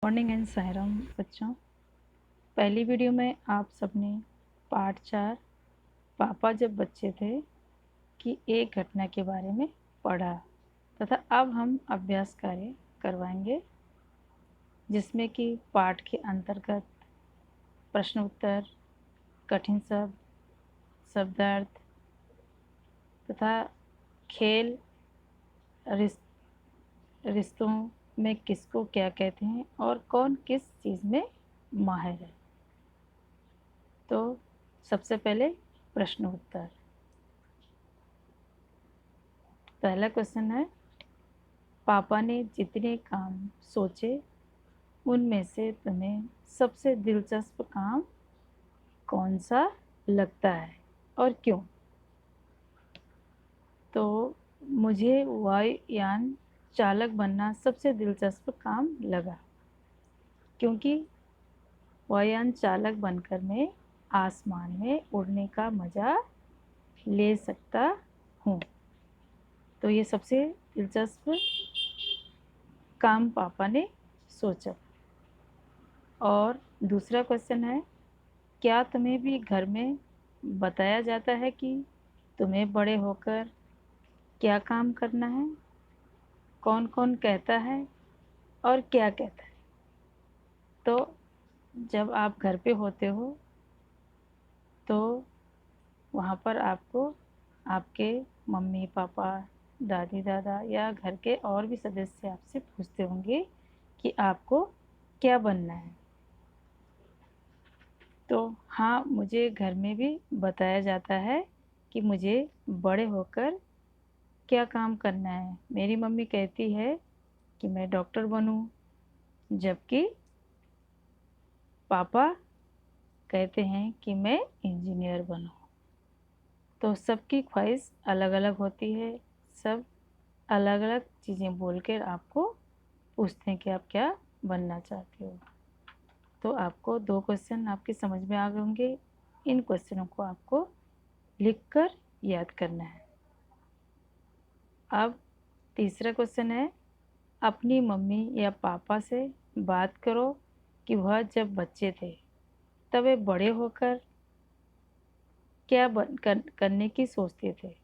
Morning and Sairam बच्चों। पहली video में आप सबने पार्ट 4 पापा जब बच्चे थे की एक घटना के बारे में पढ़ा तथा अब हम अभ्यास कार्य करवाएंगे जिसमें कि पाठ के अंतर्गत प्रश्न उत्तर, कठिन शब्द, शब्दार्थ तथा खेल, रिश्तों में किसको क्या कहते हैं और कौन किस चीज़ में माहिर है। तो सबसे पहले प्रश्न उत्तर। पहला क्वेश्चन है, पापा ने जितने काम सोचे उनमें से तुम्हें सबसे दिलचस्प काम कौन सा लगता है और क्यों? तो मुझे वायुयान चालक बनना सबसे दिलचस्प काम लगा, क्योंकि वायुयान चालक बनकर मैं आसमान में उड़ने का मज़ा ले सकता हूँ। तो ये सबसे दिलचस्प काम पापा ने सोचा। और दूसरा क्वेश्चन है, क्या तुम्हें भी घर में बताया जाता है कि तुम्हें बड़े होकर क्या काम करना है? कौन कौन कहता है और क्या कहता है? तो जब आप घर पे होते हो तो वहाँ पर आपको आपके मम्मी पापा, दादी दादा या घर के और भी सदस्य आपसे पूछते होंगे कि आपको क्या बनना है। तो हाँ, मुझे घर में भी बताया जाता है कि मुझे बड़े होकर क्या काम करना है। मेरी मम्मी कहती है कि मैं डॉक्टर बनूं, जबकि पापा कहते हैं कि मैं इंजीनियर बनूं। तो सबकी ख्वाहिश अलग अलग होती है, सब अलग अलग चीज़ें बोलकर आपको पूछते हैं कि आप क्या बनना चाहते हो। तो आपको 2 क्वेश्चन आपके समझ में आ गए होंगे। इन क्वेश्चनों को आपको लिखकर याद करना है। अब तीसरा क्वेश्चन है, अपनी मम्मी या पापा से बात करो कि वह जब बच्चे थे तब वे बड़े होकर क्या करने की सोचते थे।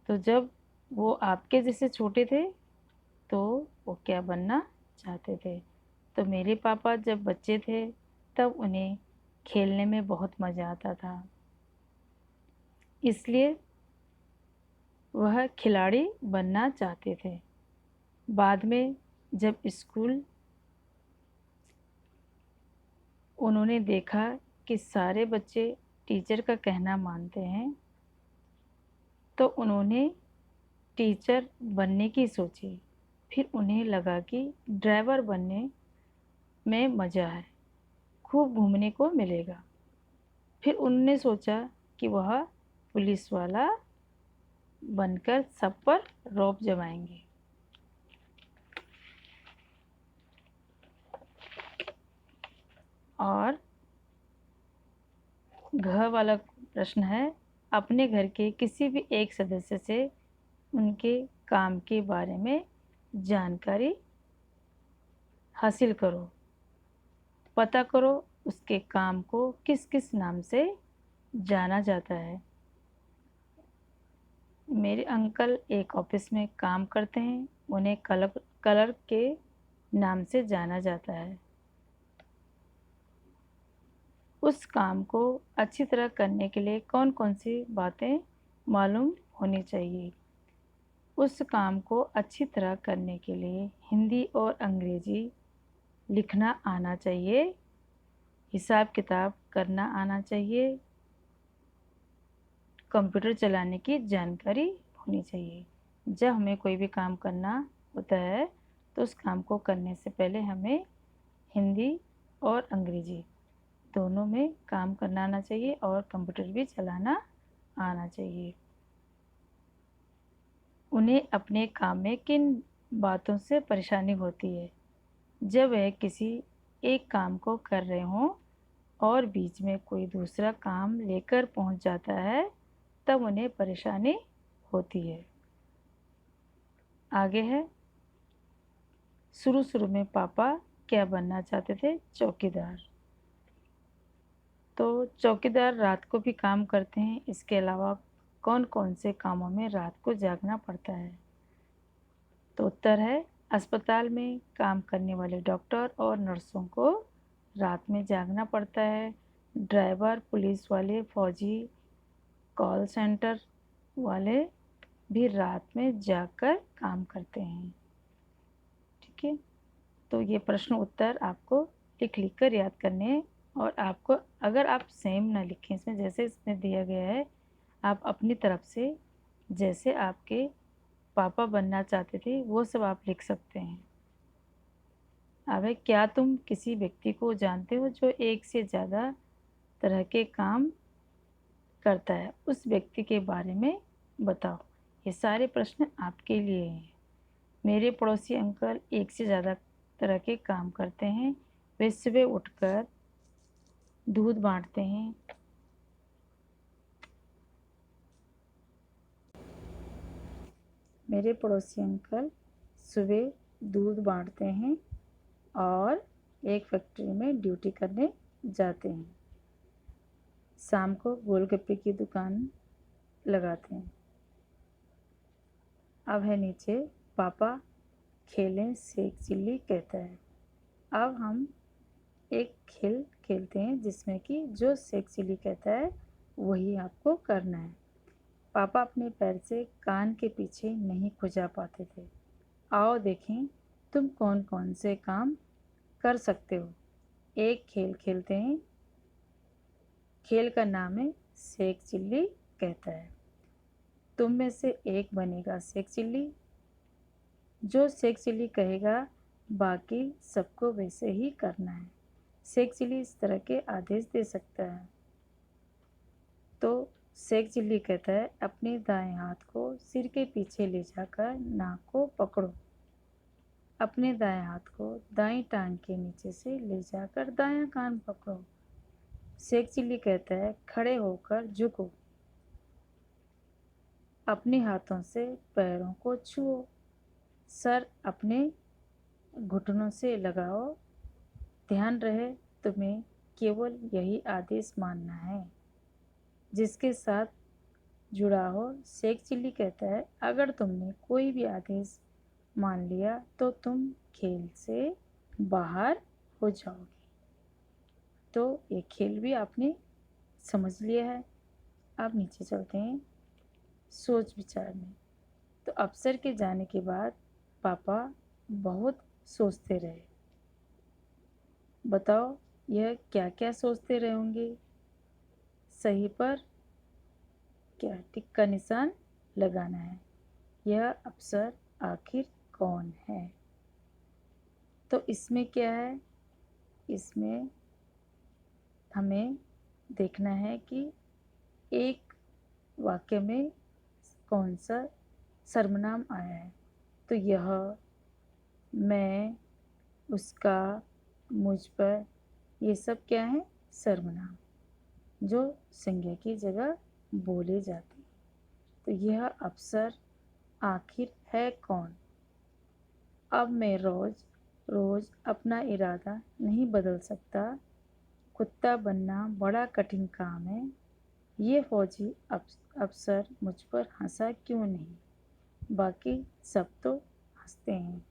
तो जब वो आपके जैसे छोटे थे तो वो क्या बनना चाहते थे। तो मेरे पापा जब बच्चे थे तब उन्हें खेलने में बहुत मज़ा आता था, इसलिए वह खिलाड़ी बनना चाहते थे। बाद में जब स्कूल उन्होंने देखा कि सारे बच्चे टीचर का कहना मानते हैं, तो उन्होंने टीचर बनने की सोची। फिर उन्हें लगा कि ड्राइवर बनने में मज़ा है, खूब घूमने को मिलेगा। फिर उन्होंने सोचा कि वह पुलिस वाला बनकर सब पर रौब जमाएंगे। और घ वाला प्रश्न है, अपने घर के किसी भी एक सदस्य से उनके काम के बारे में जानकारी हासिल करो। पता करो उसके काम को किस किस नाम से जाना जाता है। मेरे अंकल एक ऑफिस में काम करते हैं, उन्हें कलर के नाम से जाना जाता है। उस काम को अच्छी तरह करने के लिए कौन कौन सी बातें मालूम होनी चाहिए। उस काम को अच्छी तरह करने के लिए हिंदी और अंग्रेजी लिखना आना चाहिए, हिसाब किताब करना आना चाहिए, कंप्यूटर चलाने की जानकारी होनी चाहिए। जब हमें कोई भी काम करना होता है तो उस काम को करने से पहले हमें हिंदी और अंग्रेजी दोनों में काम करना आना चाहिए और कंप्यूटर भी चलाना आना चाहिए। उन्हें अपने काम में किन बातों से परेशानी होती है। जब वह किसी एक काम को कर रहे हों और बीच में कोई दूसरा काम लेकर पहुंच जाता है तब उन्हें परेशानी होती है। आगे है, शुरू शुरू में पापा क्या बनना चाहते थे? चौकीदार। तो चौकीदार रात को भी काम करते हैं, इसके अलावा कौन कौन से कामों में रात को जागना पड़ता है? तो उत्तर है अस्पताल में काम करने वाले डॉक्टर और नर्सों को रात में जागना पड़ता है। ड्राइवर, पुलिस वाले, फौजी, कॉल सेंटर वाले भी रात में जागकर काम करते हैं। ठीक है, तो ये प्रश्न उत्तर आपको लिख कर याद करने हैं। और आपको अगर आप सेम ना लिखें इसमें, जैसे इसमें दिया गया है, आप अपनी तरफ से जैसे आपके पापा बनना चाहते थे वो सब आप लिख सकते हैं। अब है, क्या तुम किसी व्यक्ति को जानते हो जो एक से ज़्यादा तरह के काम करता है? उस व्यक्ति के बारे में बताओ। ये सारे प्रश्न आपके लिए हैं। मेरे पड़ोसी अंकल एक से ज़्यादा तरह के काम करते हैं। वे सुबह उठकर दूध बांटते हैं। मेरे पड़ोसी अंकल सुबह दूध बांटते हैं और एक फैक्ट्री में ड्यूटी करने जाते हैं। शाम को गोलगप्पे की दुकान लगाते हैं। अब है नीचे, पापा खेलें सेक चिल्ली कहता है। अब हम एक खेल खेलते हैं जिसमें कि जो सेक चिल्ली कहता है वही आपको करना है। पापा अपने पैर से कान के पीछे नहीं खुजा पाते थे। आओ देखें तुम कौन कौन से काम कर सकते हो। एक खेल खेलते हैं। खेल का नाम है सेक चिल्ली कहता है। तुम में से एक बनेगा सेक चिल्ली। जो सेक चिल्ली कहेगा बाकी सबको वैसे ही करना है। सेक चिल्ली इस तरह के आदेश दे सकता है। तो सेक चिल्ली कहता है अपने दाएं हाथ को सिर के पीछे ले जाकर नाक को पकड़ो। अपने दाएं हाथ को दाईं टांग के नीचे से ले जाकर दायां कान पकड़ो। सेक चिल्ली कहता है खड़े होकर झुको। अपने हाथों से पैरों को छुओ। सर अपने घुटनों से लगाओ। ध्यान रहे तुम्हें केवल यही आदेश मानना है जिसके साथ जुड़ा हो। शेख चिल्ली कहता है अगर तुमने कोई भी आदेश मान लिया तो तुम खेल से बाहर हो जाओगे। तो ये खेल भी आपने समझ लिया है। अब नीचे चलते हैं सोच विचार में। तो अफसर के जाने के बाद पापा बहुत सोचते रहे। बताओ यह क्या क्या सोचते रहे होंगे। सही पर क्या टिक का निशान लगाना है। यह अफसर आखिर कौन है? तो इसमें क्या है, इसमें हमें देखना है कि एक वाक्य में कौन सा सर्वनाम आया है। तो यह, मैं, उसका, मुझ पर, ये सब क्या है? सर्वनाम जो संज्ञा की जगह बोले जाते हैं। तो यह अफसर आखिर है कौन? अब मैं रोज रोज अपना इरादा नहीं बदल सकता। कुत्ता बनना बड़ा कठिन काम है। ये फौजी अफसर मुझ पर हंसा क्यों नहीं? बाकी सब तो हंसते हैं।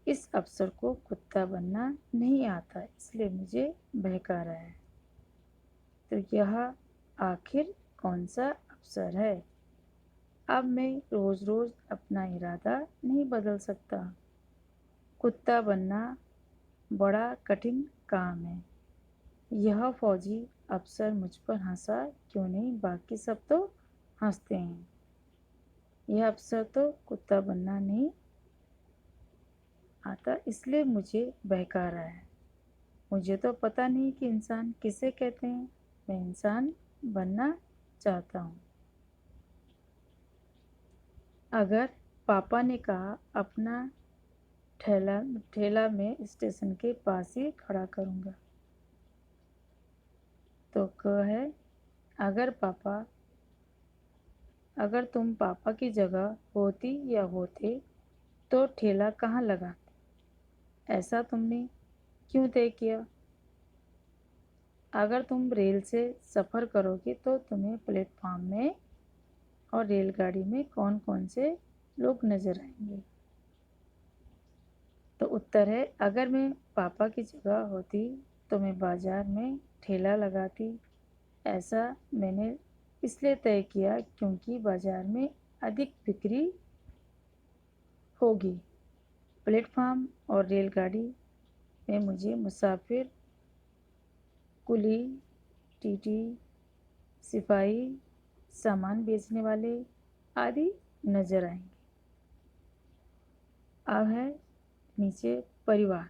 इस अफसर को कुत्ता बनना नहीं आता इसलिए मुझे बहका रहा है। तो यह आखिर कौन सा अफसर है? अब मैं रोज रोज अपना इरादा नहीं बदल सकता। कुत्ता बनना बड़ा कठिन काम है। यह फौजी अफसर मुझ पर हंसा क्यों नहीं? बाकी सब तो हंसते हैं। यह अफसर तो कुत्ता बनना नहीं आता इसलिए मुझे बहका रहा है। मुझे तो पता नहीं कि इंसान किसे कहते हैं। मैं इंसान बनना चाहता हूँ। अगर पापा ने कहा अपना ठेला ठेला मैं स्टेशन के पास ही खड़ा करूँगा। तो क है अगर तुम पापा की जगह होती या होते तो ठेला कहाँ लगा? ऐसा तुमने क्यों तय किया? अगर तुम रेल से सफ़र करोगे तो तुम्हें प्लेटफॉर्म में और रेलगाड़ी में कौन कौन से लोग नज़र आएंगे? तो उत्तर है, अगर मैं पापा की जगह होती तो मैं बाज़ार में ठेला लगाती। ऐसा मैंने इसलिए तय किया क्योंकि बाज़ार में अधिक बिक्री होगी। प्लेटफॉर्म और रेलगाड़ी में मुझे मुसाफिर, कुली, टीटी, सिपाही, सामान बेचने वाले आदि नज़र आएंगे। अब है नीचे परिवार।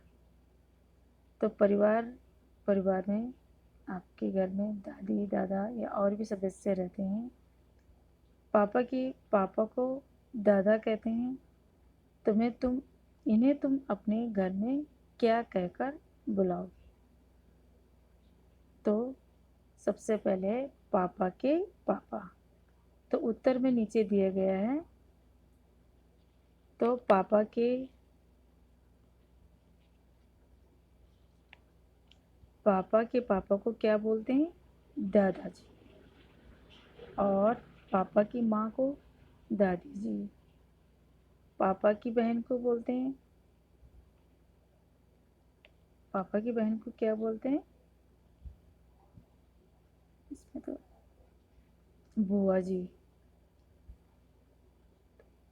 तो परिवार में आपके घर में दादी दादा या और भी सदस्य रहते हैं। पापा को दादा कहते हैं। इन्हें तुम अपने घर में क्या कहकर बुलाओगे? तो सबसे पहले पापा के पापा। तो उत्तर में नीचे दिया गया है। तो पापा के पापा को क्या बोलते हैं? दादाजी। और पापा की माँ को दादी जी। पापा की बहन को बोलते हैं, पापा की बहन को क्या बोलते हैं? इसमें तो बुआ जी।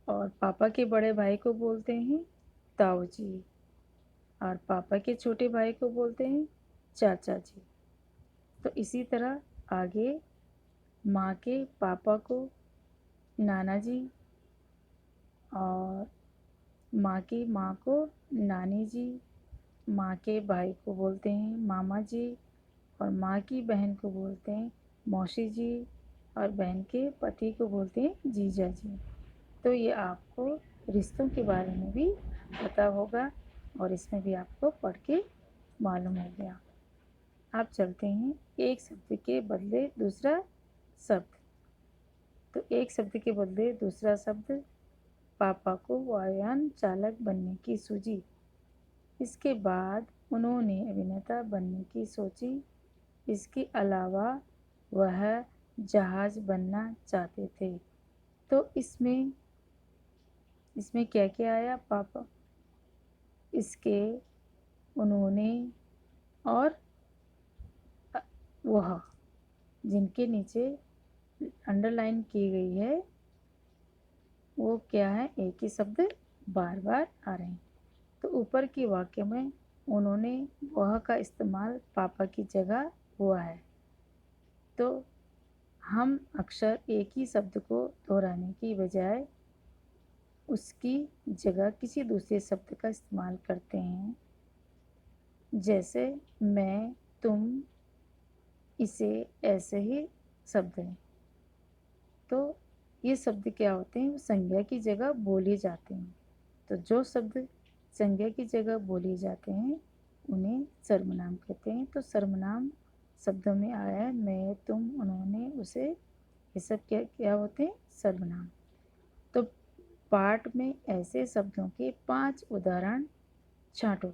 और पापा के बड़े भाई को बोलते हैं ताऊ जी। और पापा के छोटे भाई को बोलते हैं चाचा जी। तो इसी तरह आगे माँ के पापा को नाना जी, और माँ की माँ को नानी जी। माँ के भाई को बोलते हैं मामा जी। और माँ की बहन को बोलते हैं मौसी जी। और बहन के पति को बोलते हैं जीजा जी। तो ये आपको रिश्तों के बारे में भी पता होगा और इसमें भी आपको पढ़ के मालूम हो गया। आप चलते हैं एक शब्द के बदले दूसरा शब्द। तो एक शब्द के बदले दूसरा शब्द, पापा को वायुयान चालक बनने की सूझी। इसके बाद उन्होंने अभिनेता बनने की सोची। इसके अलावा वह जहाज बनना चाहते थे। तो इसमें क्या क्या आया? पापा, इसके, उन्होंने और वह, जिनके नीचे अंडरलाइन की गई है वो क्या है? एक ही शब्द बार बार आ रहे हैं। तो ऊपर के वाक्य में उन्होंने वह का इस्तेमाल पापा की जगह हुआ है। तो हम अक्सर एक ही शब्द को दोहराने की बजाय उसकी जगह किसी दूसरे शब्द का इस्तेमाल करते हैं। जैसे मैं, तुम, इसे, ऐसे ही शब्द हैं। तो ये शब्द क्या होते हैं? वो संज्ञा की जगह बोले जाते हैं। तो जो शब्द संज्ञा की जगह बोले जाते हैं उन्हें सर्वनाम कहते हैं। तो सर्वनाम शब्दों में आया है मैं, तुम, उन्होंने, उसे। ये सब क्या क्या होते हैं? सर्वनाम। तो पाठ में ऐसे शब्दों के 5 उदाहरण छांटो।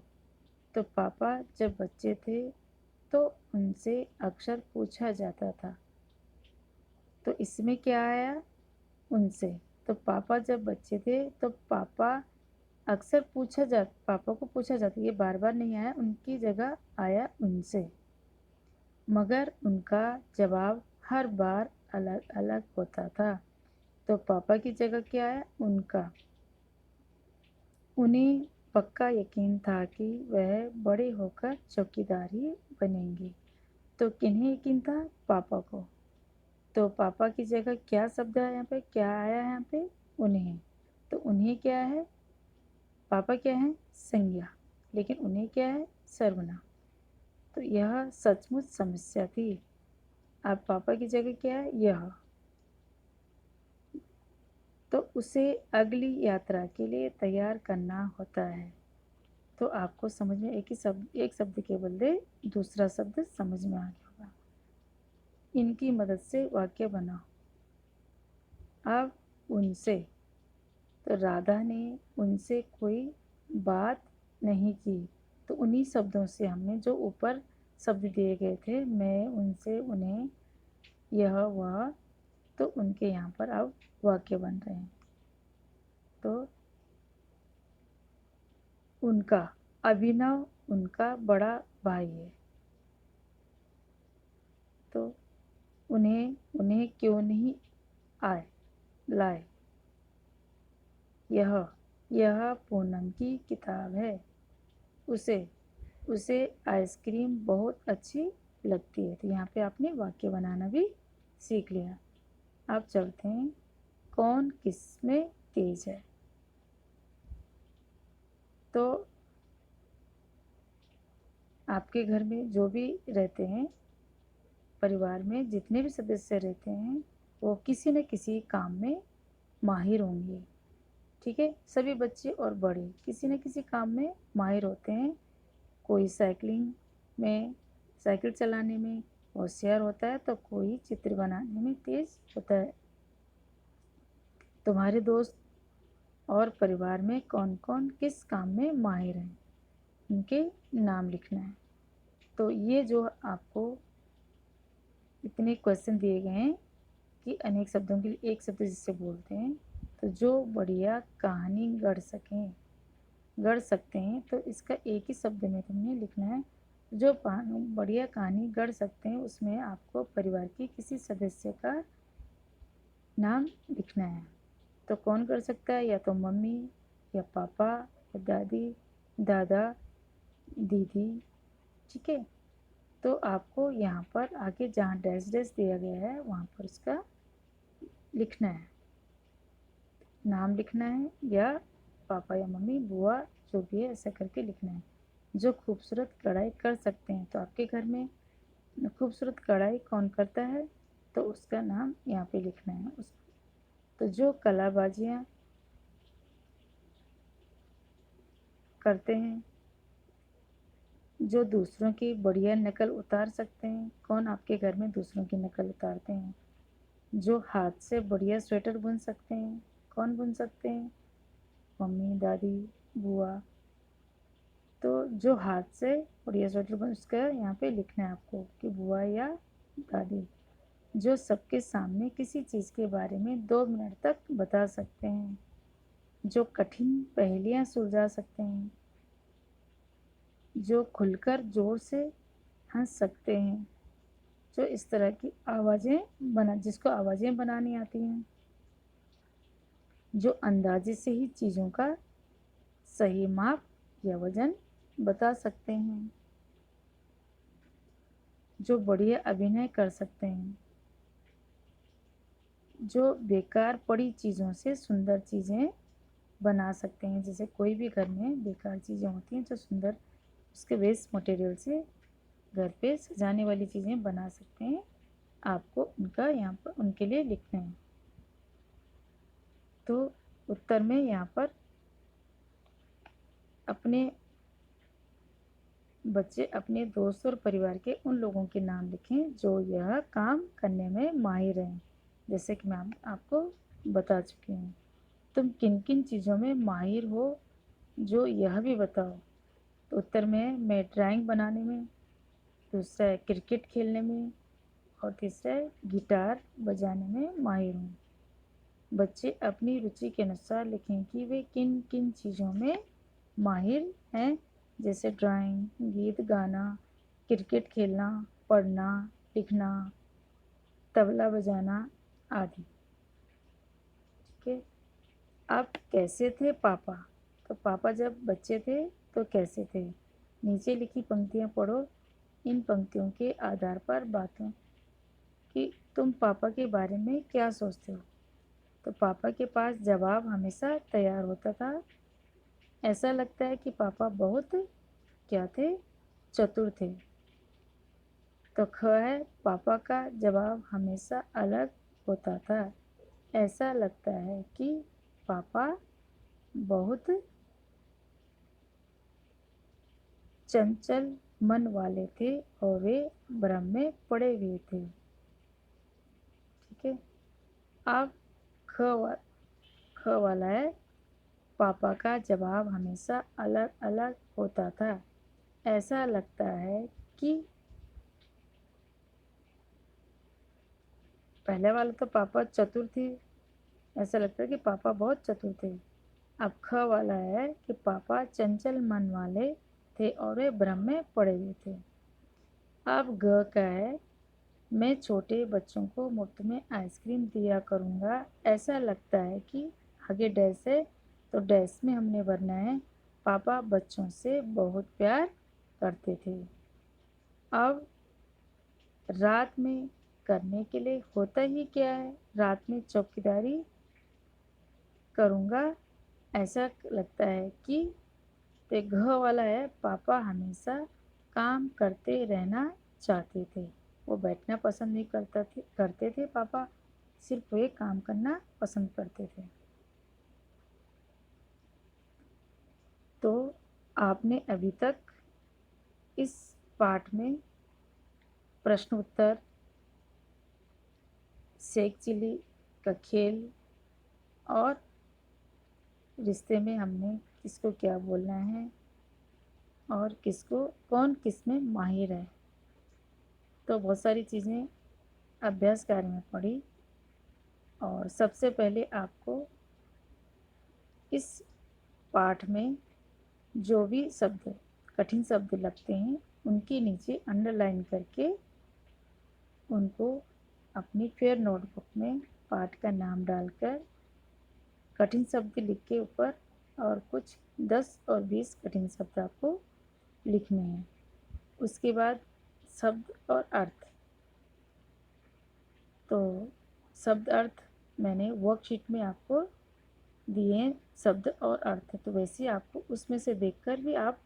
तो पापा जब बच्चे थे तो उनसे अक्सर पूछा जाता था। तो इसमें क्या आया? उनसे। तो पापा जब बच्चे थे तो पापा पापा को पूछा जाता, ये बार बार नहीं आया, उनकी जगह आया उनसे। मगर उनका जवाब हर बार अलग अलग होता था। तो पापा की जगह क्या आया? उनका। उन्हें पक्का यकीन था कि वह बड़े होकर चौकीदार ही बनेंगे। तो किन्हें यकीन था? पापा को। तो पापा की जगह क्या शब्द है यहाँ पे? क्या आया है यहाँ पे? उन्हें। तो उन्हें क्या है? पापा क्या है? संज्ञा। लेकिन उन्हें क्या है? सर्वनाम। तो यह सचमुच समस्या थी। अब पापा की जगह क्या है? यह। तो उसे अगली यात्रा के लिए तैयार करना होता है। तो आपको समझ में एक शब्द के बदले दूसरा शब्द समझ में आ गया होगा। इनकी मदद से वाक्य बनाओ। अब उनसे तो राधा ने उनसे कोई बात नहीं की। तो उन्हीं शब्दों से हमने जो ऊपर शब्द दिए गए थे, मैं उनसे, उन्हें, यह, वह, तो उनके यहाँ पर अब वाक्य बन रहे हैं। तो उनका, अभिनव उनका बड़ा भाई है। तो उन्हें उन्हें क्यों नहीं आए लाए। यह पूनम की किताब है। उसे उसे आइसक्रीम बहुत अच्छी लगती है। तो यहाँ पे आपने वाक्य बनाना भी सीख लिया। अब चलते हैं, कौन किस में तेज है। तो आपके घर में जो भी रहते हैं, परिवार में जितने भी सदस्य रहते हैं, वो किसी न किसी काम में माहिर होंगे। ठीक है, सभी बच्चे और बड़े किसी न किसी काम में माहिर होते हैं। कोई साइकिलिंग में, साइकिल चलाने में होशियार होता है, तो कोई चित्र बनाने में तेज होता है। तुम्हारे दोस्त और परिवार में कौन कौन किस काम में माहिर हैं, उनके नाम लिखना है। तो ये जो आपको इतने क्वेश्चन दिए गए हैं कि अनेक शब्दों के लिए एक शब्द जिससे बोलते हैं, तो जो बढ़िया कहानी गढ़ सकते हैं, तो इसका एक ही शब्द में तुमने लिखना है। जो बढ़िया कहानी गढ़ सकते हैं, उसमें आपको परिवार की किसी सदस्य का नाम लिखना है। तो कौन कर सकता है, या तो मम्मी, या पापा, या दादी, दादा, दीदी। ठीक है, तो आपको यहाँ पर आगे जहाँ डैश डैश दिया गया है, वहाँ पर उसका लिखना है, नाम लिखना है, या पापा या मम्मी, बुआ, जो भी है ऐसा करके लिखना है। जो खूबसूरत कढ़ाई कर सकते हैं, तो आपके घर में खूबसूरत कढ़ाई कौन करता है, तो उसका नाम यहाँ पे लिखना है। तो जो कलाबाजियाँ करते हैं, जो दूसरों की बढ़िया नकल उतार सकते हैं, कौन आपके घर में दूसरों की नकल उतारते हैं। जो हाथ से बढ़िया स्वेटर बुन सकते हैं, कौन बुन सकते हैं, मम्मी, दादी, बुआ। तो जो हाथ से बढ़िया स्वेटर बुन, उसका यहाँ पे लिखना है आपको कि बुआ या दादी। जो सबके सामने किसी चीज़ के बारे में 2 मिनट तक बता सकते हैं, जो कठिन पहेलियाँ सुलझा सकते हैं, जो खुलकर जोर से हंस सकते हैं, जो इस तरह की जिसको आवाज़ें बनानी आती हैं, जो अंदाजे से ही चीज़ों का सही माप या वजन बता सकते हैं, जो बढ़िया अभिनय कर सकते हैं, जो बेकार पड़ी चीज़ों से सुंदर चीज़ें बना सकते हैं। जैसे कोई भी घर में बेकार चीज़ें होती हैं, जो सुंदर उसके वेस्ट मटेरियल से घर पे सजाने वाली चीज़ें बना सकते हैं। आपको उनका यहाँ पर उनके लिए लिखना है। तो उत्तर में यहाँ पर अपने बच्चे अपने दोस्त और परिवार के उन लोगों के नाम लिखें जो यह काम करने में माहिर हैं। जैसे कि मैं आपको बता चुकी हूँ। तुम किन किन चीज़ों में माहिर हो, जो यह भी बताओ। तो उत्तर में है, मैं ड्राइंग बनाने में, दूसरा है क्रिकेट खेलने में, और तीसरा है गिटार बजाने में माहिर हूँ। बच्चे अपनी रुचि के अनुसार लिखें कि वे किन किन चीज़ों में माहिर हैं, जैसे ड्राइंग, गीत गाना, क्रिकेट खेलना, पढ़ना, लिखना, तबला बजाना आदि। ठीक है, अब कैसे थे पापा। तो पापा जब बच्चे थे तो कैसे थे। नीचे लिखी पंक्तियाँ पढ़ो। इन पंक्तियों के आधार पर बातों कि तुम पापा के बारे में क्या सोचते हो। तो पापा के पास जवाब हमेशा तैयार होता था। ऐसा लगता है कि पापा बहुत क्या थे, चतुर थे। तो ख है, पापा का जवाब हमेशा अलग होता था। ऐसा लगता है कि पापा बहुत चंचल मन वाले थे और वे भ्रम में पड़े हुए थे। ठीक है, अब ख वाला है, पापा का जवाब हमेशा अलग अलग होता था। ऐसा लगता है कि पहले वाला तो पापा चतुर थे, ऐसा लगता है कि पापा बहुत चतुर थे। अब ख वाला है कि पापा चंचल मन वाले थे और वे भ्रम में पड़े हुए थे। अब ग का है, मैं छोटे बच्चों को मुफ्त में आइसक्रीम दिया करूँगा। ऐसा लगता है कि आगे डैश है तो डैश में हमने भरना है, पापा बच्चों से बहुत प्यार करते थे। अब रात में करने के लिए होता ही क्या है, रात में चौकीदारी करूँगा। ऐसा लगता है कि तो घ वाला है, पापा हमेशा काम करते रहना चाहते थे। वो बैठना पसंद नहीं करते थे पापा, सिर्फ वे काम करना पसंद करते थे। तो आपने अभी तक इस पाठ में प्रश्न उत्तर, शेख चिल्ली का खेल और रिश्ते में हमने किसको क्या बोलना है और किसको कौन किस में माहिर है, तो बहुत सारी चीज़ें अभ्यास कार्य में पढ़ी। और सबसे पहले आपको इस पाठ में जो भी शब्द कठिन शब्द लगते हैं उनके नीचे अंडरलाइन करके उनको अपनी फेयर नोटबुक में पाठ का नाम डालकर कठिन शब्द लिख के ऊपर और कुछ 10 और 20 कठिन शब्द आपको लिखने हैं। उसके बाद शब्द और अर्थ, तो शब्द अर्थ मैंने वर्कशीट में आपको दिए हैं शब्द और अर्थ, तो वैसे आपको उसमें से देखकर भी आप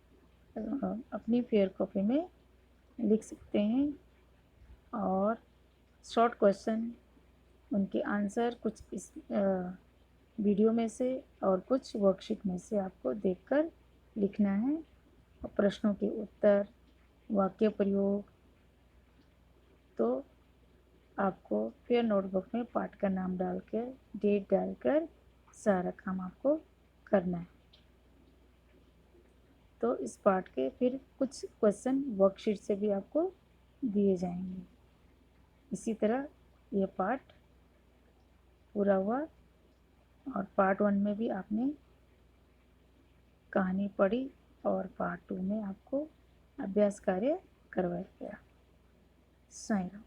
अपनी फेयर कॉपी में लिख सकते हैं। और शॉर्ट क्वेश्चन, उनके आंसर कुछ इस वीडियो में से और कुछ वर्कशीट में से आपको देखकर लिखना है। और प्रश्नों के उत्तर, वाक्य प्रयोग, तो आपको फिर नोटबुक में पाठ का नाम डालकर डेट डालकर सारा काम आपको करना है। तो इस पाठ के फिर कुछ क्वेश्चन वर्कशीट से भी आपको दिए जाएंगे। इसी तरह ये पाठ पूरा हुआ और पार्ट 1 में भी आपने कहानी पढ़ी और पार्ट 2 में आपको अभ्यास कार्य करवाया गया। साईं राम।